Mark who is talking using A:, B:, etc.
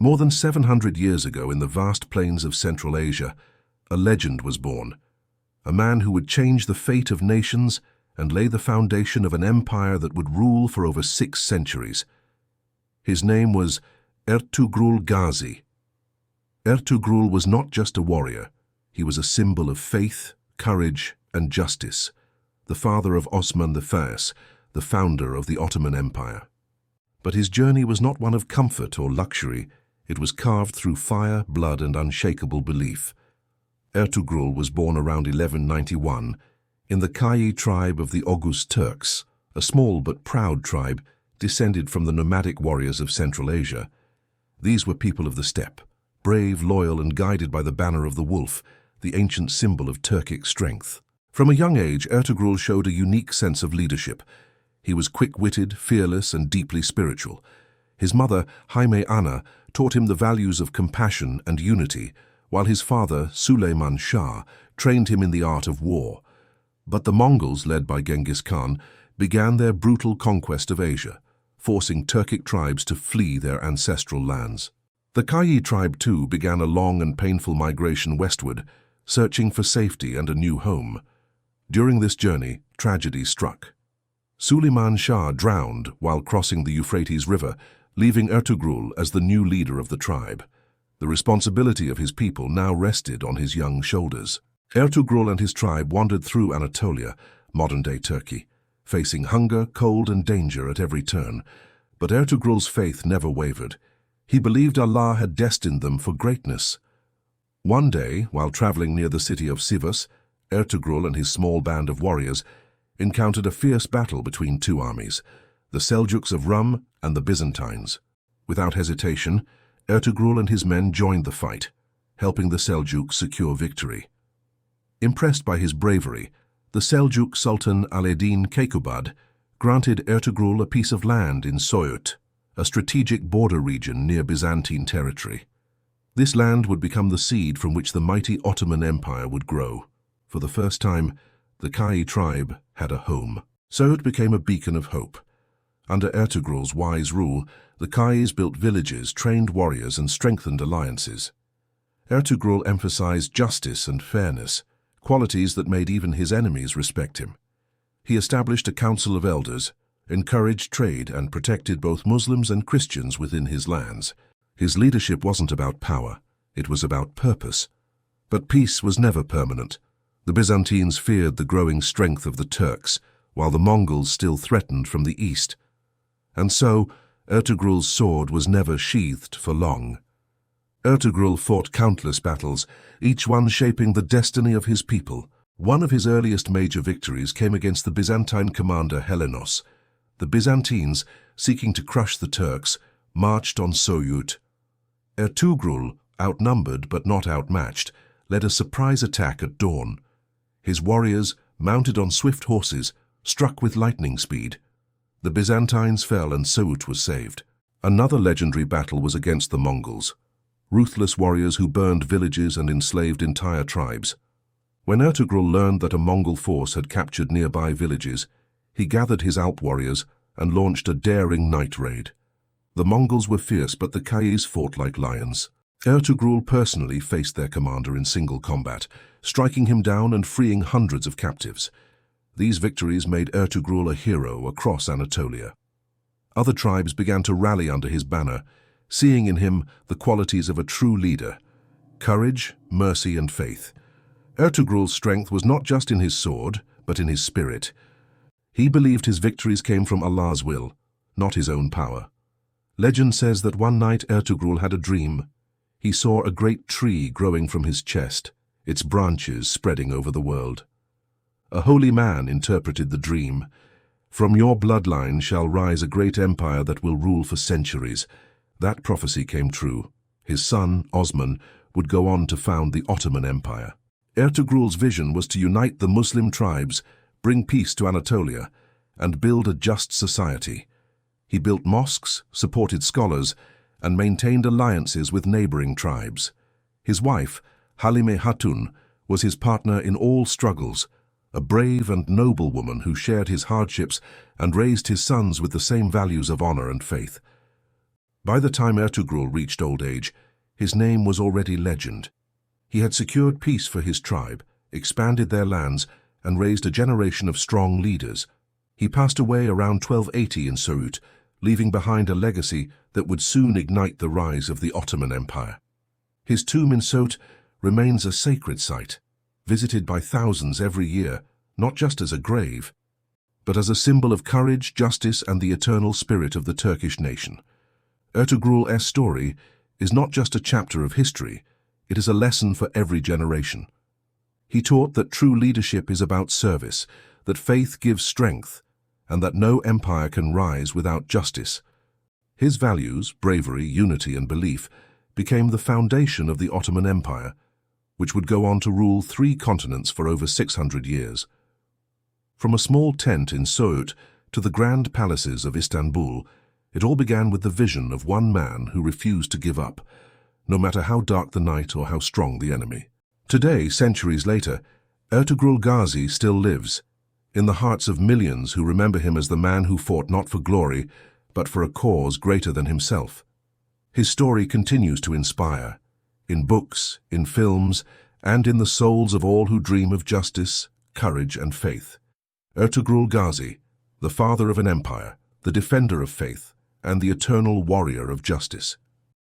A: More than 700 years ago in the vast plains of Central Asia, a legend was born. A man who would change the fate of nations and lay the foundation of an empire that would rule for over 6 centuries. His name was Ertugrul Ghazi. Ertugrul was not just a warrior. He was a symbol of faith, courage, and justice, the father of Osman I, the founder of the Ottoman Empire. But his journey was not one of comfort or luxury. It was carved through fire, blood, and unshakable belief. Ertugrul was born around 1191 in the Kayi tribe of the Oghuz Turks, a small but proud tribe descended from the nomadic warriors of Central Asia. These were people of the steppe, brave, loyal, and guided by the banner of the wolf, the ancient symbol of Turkic strength. From a young age, Ertugrul showed a unique sense of leadership. He was quick-witted, fearless, and deeply spiritual. His mother, Jaime Anna, taught him the values of compassion and unity, while his father, Suleiman Shah, trained him in the art of war. But the Mongols, led by Genghis Khan, began their brutal conquest of Asia, forcing Turkic tribes to flee their ancestral lands. The Kayi tribe, too, began a long and painful migration westward, searching for safety and a new home. During this journey, tragedy struck. Suleiman Shah drowned while crossing the Euphrates River, leaving Ertugrul as the new leader of the tribe. The responsibility of his people now rested on his young shoulders. Ertugrul and his tribe wandered through Anatolia, modern-day Turkey, facing hunger, cold, and danger at every turn. But Ertugrul's faith never wavered. He believed Allah had destined them for greatness. One day, while traveling near the city of Sivas, Ertugrul and his small band of warriors encountered a fierce battle between 2 armies, the Seljuks of Rum and the Byzantines. Without hesitation, Ertugrul and his men joined the fight, helping the Seljuks secure victory. Impressed by his bravery, the Seljuk Sultan Alaeddin Keykubat granted Ertugrul a piece of land in Söğüt, a strategic border region near Byzantine territory. This land would become the seed from which the mighty Ottoman Empire would grow. For the first time, the Kayi tribe had a home. Söğüt became a beacon of hope. Under Ertugrul's wise rule, the Kayis built villages, trained warriors, and strengthened alliances. Ertugrul emphasized justice and fairness, qualities that made even his enemies respect him. He established a council of elders, encouraged trade, and protected both Muslims and Christians within his lands. His leadership wasn't about power, it was about purpose. But peace was never permanent. The Byzantines feared the growing strength of the Turks, while the Mongols still threatened from the east. And so, Ertugrul's sword was never sheathed for long. Ertugrul fought countless battles, each one shaping the destiny of his people. One of his earliest major victories came against the Byzantine commander Helenos. The Byzantines, seeking to crush the Turks, marched on Söğüt. Ertugrul, outnumbered but not outmatched, led a surprise attack at dawn. His warriors, mounted on swift horses, struck with lightning speed. The Byzantines fell and Söğüt was saved. Another legendary battle was against the Mongols, ruthless warriors who burned villages and enslaved entire tribes. When Ertugrul learned that a Mongol force had captured nearby villages, he gathered his Alp warriors and launched a daring night raid. The Mongols were fierce, but the Kayis fought like lions. Ertugrul personally faced their commander in single combat, striking him down and freeing hundreds of captives. These victories made Ertugrul a hero across Anatolia. Other tribes began to rally under his banner, seeing in him the qualities of a true leader: courage, mercy, and faith. Ertugrul's strength was not just in his sword, but in his spirit. He believed his victories came from Allah's will, not his own power. Legend says that one night Ertugrul had a dream. He saw a great tree growing from his chest, its branches spreading over the world. A holy man interpreted the dream. "From your bloodline shall rise a great empire that will rule for centuries." That prophecy came true. His son, Osman, would go on to found the Ottoman Empire. Ertugrul's vision was to unite the Muslim tribes, bring peace to Anatolia, and build a just society. He built mosques, supported scholars, and maintained alliances with neighboring tribes. His wife, Halime Hatun, was his partner in all struggles, a brave and noble woman who shared his hardships and raised his sons with the same values of honor and faith. By the time Ertugrul reached old age, his name was already legend. He had secured peace for his tribe, expanded their lands, and raised a generation of strong leaders. He passed away around 1280 in Söğüt, leaving behind a legacy that would soon ignite the rise of the Ottoman Empire. His tomb in Söğüt remains a sacred site, visited by thousands every year, not just as a grave, but as a symbol of courage, justice, and the eternal spirit of the Turkish nation. Ertugrul's story is not just a chapter of history, it is a lesson for every generation. He taught that true leadership is about service, that faith gives strength, and that no empire can rise without justice. His values, bravery, unity, and belief became the foundation of the Ottoman Empire, which would go on to rule 3 continents for over 600 years. From a small tent in Söğüt to the grand palaces of Istanbul, it all began with the vision of one man who refused to give up, no matter how dark the night or how strong the enemy. Today, centuries later, Ertugrul Ghazi still lives, in the hearts of millions who remember him as the man who fought not for glory, but for a cause greater than himself. His story continues to inspire, in books, in films, and in the souls of all who dream of justice, courage, and faith. Ertugrul Ghazi, the father of an empire, the defender of faith, and the eternal warrior of justice.